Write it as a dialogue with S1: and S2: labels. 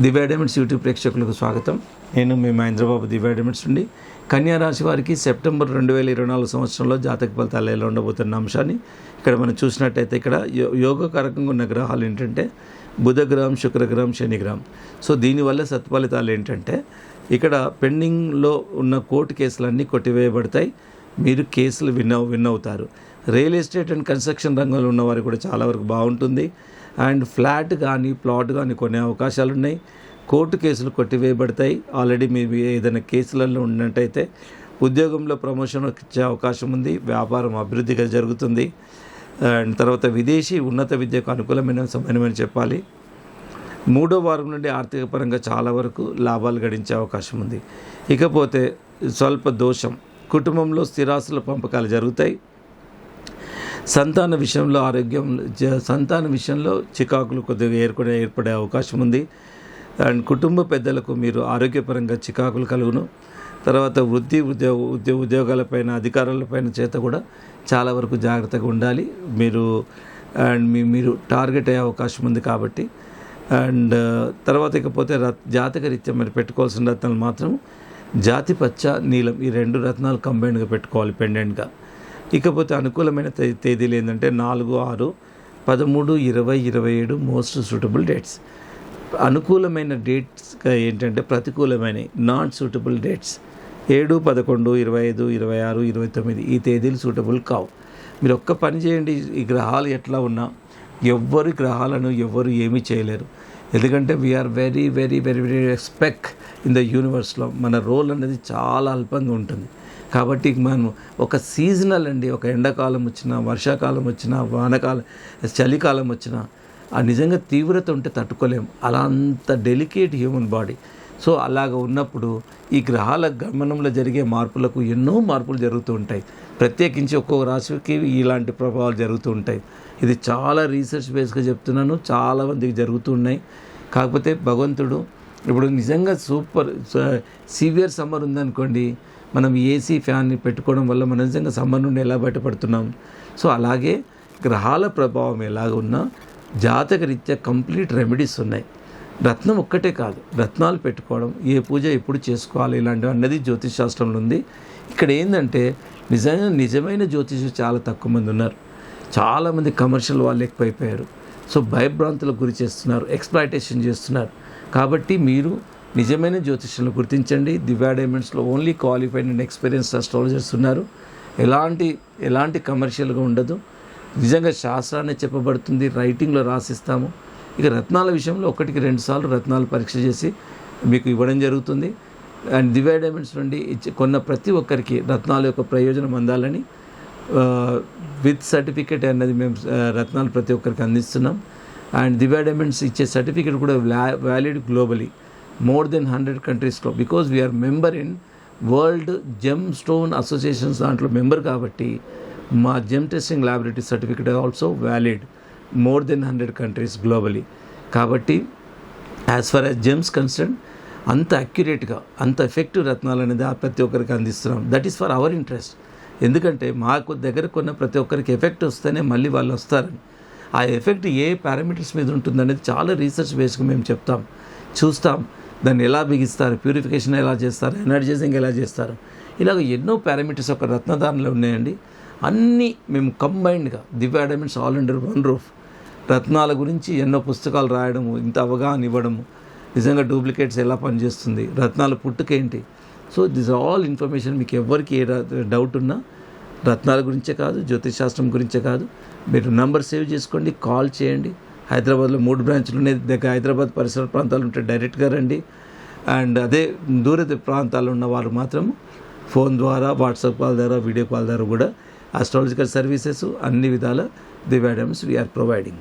S1: దివ్య diamonds YouTube ప్రేక్షకులకు స్వాగతం. నేను మీ మహేంద్రబాబు, దివ్య డైమండ్స్ నుండి. కన్యా రాశి వారికి సెప్టెంబర్ 2024 సంవత్సరంలో జాతక ఫలితాలు ఎలా ఉండబోతున్న అంశాన్ని ఇక్కడ మనం చూసినట్టయితే, ఇక్కడ యోగకారకంగా ఉన్న గ్రహాలు ఏంటంటే బుధగ్రహం, శుక్రగ్రహం, శనిగ్రహం. సో దీనివల్ల సత్ఫలితాలు ఏంటంటే, ఇక్కడ పెండింగ్లో ఉన్న కోర్టు కేసులన్నీ కొట్టివేయబడతాయి. మీరు కేసులు విన్ అవుతారు. రియల్ ఎస్టేట్ అండ్ కన్స్ట్రక్షన్ రంగంలో ఉన్నవారు కూడా చాలా వరకు బాగుంటుంది. అండ్ ఫ్లాట్ కానీ ప్లాట్ కానీ కొనే అవకాశాలు ఉన్నాయి. కోర్టు కేసులు కొట్టివేయబడతాయి. ఆల్రెడీ మీరు ఏదైనా కేసులలో ఉన్నట్టయితే ఉద్యోగంలో ప్రమోషన్ ఇచ్చే అవకాశం ఉంది. వ్యాపారం అభివృద్ధిగా జరుగుతుంది. అండ్ తర్వాత విదేశీ ఉన్నత విద్యకు అనుకూలమైన సమయమని చెప్పాలి. 3వ వారం నుండి ఆర్థిక పరంగా చాలా వరకు లాభాలు గడించే అవకాశం ఉంది. ఇకపోతే స్వల్ప దోషం, కుటుంబంలో స్థిరాస్తుల పంపకాలు జరుగుతాయి. సంతాన విషయంలో చికాకులు కొద్దిగా ఏర్పడే అవకాశం ఉంది. అండ్ కుటుంబ పెద్దలకు మీరు ఆరోగ్యపరంగా చికాకులు కలుగును. తర్వాత ఉద్యోగాలపైన, అధికారులపైన చేత కూడా చాలా వరకు జాగ్రత్తగా ఉండాలి. మీరు టార్గెట్ అయ్యే అవకాశం ఉంది కాబట్టి. అండ్ తర్వాత ఇకపోతే జాతక రీత్యా మీరు పెట్టుకోవాల్సిన రత్నాలు మాత్రం జాతి పచ్చ, నీలం, ఈ 2 రత్నాలు కంబైన్డ్గా పెట్టుకోవాలి పెండెంట్గా. ఇకపోతే అనుకూలమైన తేదీలు ఏంటంటే 4, 6, 13, 20, 27 మోస్ట్ సూటబుల్ డేట్స్. అనుకూలమైన డేట్స్గా ఏంటంటే ప్రతికూలమైన నాట్ సూటబుల్ డేట్స్ 7, 11, 25, 26, 29 ఈ తేదీలు సూటబుల్ కావు. మీరు ఒక్క పని చేయండి, ఈ గ్రహాలు ఎట్లా ఉన్నా గ్రహాలను ఎవ్వరు ఏమీ చేయలేరు. ఎందుకంటే we are very very very very respect in the యూనివర్స్లో. మన రోల్ అనేది చాలా అల్పంగా ఉంటుంది. కాబట్టి మనం ఒక సీజనల్ ఒక ఎండాకాలం వచ్చినా, వర్షాకాలం వచ్చినా, వానకాలం, చలికాలం వచ్చినా నిజంగా తీవ్రత ఉంటే తట్టుకోలేము. అలా అంత డెలికేట్ హ్యూమన్ బాడీ. సో అలాగ ఉన్నప్పుడు ఈ గ్రహాల గమనంలో జరిగే మార్పులకు ఎన్నో మార్పులు జరుగుతూ ఉంటాయి. ప్రత్యేకించి ఒక్కొక్క రాశికి ఇలాంటి ప్రభావాలు జరుగుతూ ఉంటాయి. ఇది చాలా రీసెర్చ్ బేస్గా చెప్తున్నాను, చాలామందికి జరుగుతూ ఉన్నాయి. కాకపోతే భగవంతుడు ఇప్పుడు నిజంగా సివియర్ సమ్మర్ ఉందనుకోండి, మనం ఏసీ ఫ్యాన్ని పెట్టుకోవడం వల్ల మనం నిజంగా సమ్మర్ నుండి ఎలా బయటపడుతున్నాం. సో అలాగే గ్రహాల ప్రభావం ఎలాగ ఉన్నా జాతక రీత్యా కంప్లీట్ రెమెడీస్ ఉన్నాయి. రత్నం ఒక్కటే కాదు, రత్నాలు పెట్టుకోవడం, ఏ పూజ ఎప్పుడు చేసుకోవాలి ఇలాంటివి అన్నది జ్యోతిష్ శాస్త్రంలో ఉంది. ఇక్కడ ఏంటంటే నిజమైన జ్యోతిషులు చాలా తక్కువ మంది ఉన్నారు. చాలామంది కమర్షియల్ వాళ్ళు ఎక్కువైపోయారు. సో భయభ్రాంతులకు గురి చేస్తున్నారు, ఎక్స్ప్లాయిటేషన్ చేస్తున్నారు. కాబట్టి మీరు నిజమైన జ్యోతిష్యులను గుర్తించండి. దివ్య డైమండ్స్లో only qualified and experienced astrologers ఉన్నారు. ఎలాంటి కమర్షియల్గా ఉండదు. నిజంగా శాస్త్రాన్ని చెప్పబడుతుంది, రైటింగ్లో రాసిస్తాము. ఇక రత్నాల విషయంలో 1కి 2 సార్లు రత్నాలు పరీక్ష చేసి మీకు ఇవ్వడం జరుగుతుంది. అండ్ దివ్య డైమండ్స్ నుండి కొన్న ప్రతి ఒక్కరికి రత్నాల యొక్క ప్రయోజనం అందాలని విత్ సర్టిఫికేట్ అన్నది మేము రత్నాలు ప్రతి ఒక్కరికి అందిస్తున్నాం. అండ్ దివ్య డైమండ్స్ ఇచ్చే సర్టిఫికేట్ కూడా వ్యాలిడ్ గ్లోబలీ more than 100 countries-లో, because we are member in world gem stone associations దాంట్లో మెంబర్ కాబట్టి మా gem testing laboratory certificate also valid more than 100 countries globally. కాబట్టి as far as gems concern అంత అక్యురేట్గా, అంత ఎఫెక్టివ్ రత్నాలు అనేది ప్రతి ఒక్కరికి అందిస్తున్నాం. That is for our interest. ఎందుకంటే మాకు దగ్గర కొన్న ప్రతి ఒక్కరికి ఎఫెక్ట్ వస్తేనే మళ్ళీ వాళ్ళు వస్తారని. ఆ ఎఫెక్ట్ ఏ పారామీటర్స్ మీద ఉంటుందనేది చాలా రీసెర్చ్ బేస్గా మేము చూస్తాం. దాన్ని ఎలా బిగిస్తారు, ప్యూరిఫికేషన్ ఎలా చేస్తారు, ఎనర్జైజింగ్ ఎలా చేస్తారు, ఇలాగ ఎన్నో పారామీటర్స్ ఒక రత్నదానంలో ఉన్నాయండి. అన్నీ మేము కంబైన్డ్గా Divya diamonds all under one roof. రత్నాల గురించి ఎన్నో పుస్తకాలు రాయడము, ఇంత అవగాహన ఇవ్వడము, నిజంగా డూప్లికేట్స్ ఎలా పనిచేస్తుంది, రత్నాల పుట్టుకేంటి. సో దిస్ ఆల్ ఇన్ఫర్మేషన్ మీకు ఎవరికి ఏ డౌట్ ఉన్నా రత్నాల గురించే కాదు, జ్యోతిష్ శాస్త్రం గురించే కాదు, మీరు నంబర్ సేవ్ చేసుకోండి, కాల్ చేయండి. హైదరాబాద్లో 3 బ్రాంచ్లు ఉన్నాయి. హైదరాబాద్ పరిసర ప్రాంతాలు ఉంటే డైరెక్ట్గా రండి. అండ్ అదే దూర ప్రాంతాల్లో ఉన్న వారు మాత్రం ఫోన్ ద్వారా, వాట్సాప్ కాల్ ద్వారా, వీడియో కాల్ ద్వారా కూడా ఆస్ట్రాలజికల్ సర్వీసెస్ అన్ని విధాల దివ్య డైమండ్స్ వీఆర్ ప్రొవైడింగ్.